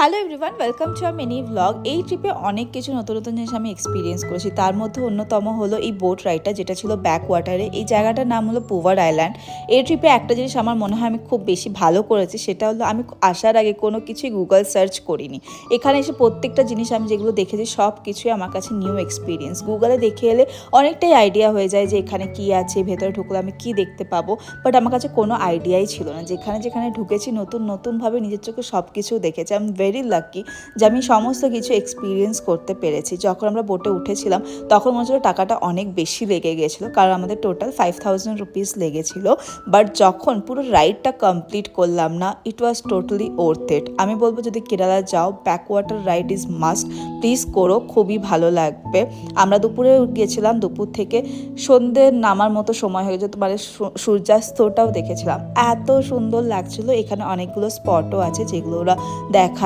Hello everyone, welcome to our mini vlog. এই ট্রিপে অনেক কিছু নতুন নতুন জিনিস আমি এক্সপিরিয়েন্স করেছি। তার মধ্যে অন্যতম হলো এই বোট রাইডটা, যেটা ছিল ব্যাক ওয়াটারে। এই জায়গাটার নাম হলো পুভার আইল্যান্ড। এই ট্রিপে একটা জিনিস আমার মনে হয় আমি খুব বেশি ভালো করেছি, সেটা হলো আমি আসার আগে কোনো কিছুই গুগল সার্চ করিনি। এখানে এসে প্রত্যেকটা জিনিস আমি যেগুলো দেখেছি সব কিছুই আমার কাছে নিউ এক্সপিরিয়েন্স। গুগলে দেখে এলে অনেকটাই আইডিয়া হয়ে যায় যে এখানে কী আছে, ভেতরে ঢুকলে আমি কী দেখতে পাবো। বাট আমার কাছে কোনো আইডিয়াই ছিল না। যেখানে যেখানে ঢুকেছি নতুনভাবে নিজের চোখে সব কিছু দেখেছি। আমি ভেরি লাকি যে আমি সমস্ত কিছু এক্সপিরিয়েন্স করতে পেরেছি। যখন আমরা বোটে উঠেছিলাম তখন মনে হচ্ছিল টাকাটা অনেক বেশি লেগে গেছিলো, কারণ আমাদের টোটাল 5000 রুপিস লেগেছিলো। বাট যখন পুরো রাইডটা কমপ্লিট করলাম না, ইট ওয়াজ টোটালি ওর্থ ইট। আমি বলবো যদি কেরালা যাও, Backwater ride is must, please করো, খুবই ভালো লাগবে। আমরা দুপুরে গিয়েছিলাম, দুপুর থেকে সন্ধ্যে নামার মতো সময় হয়ে যেত, মানে সূর্যাস্তটাও দেখেছিলাম। এত সুন্দর লাগছিল। এখানে অনেকগুলো স্পটও আছে যেগুলো ওরা দেখায়।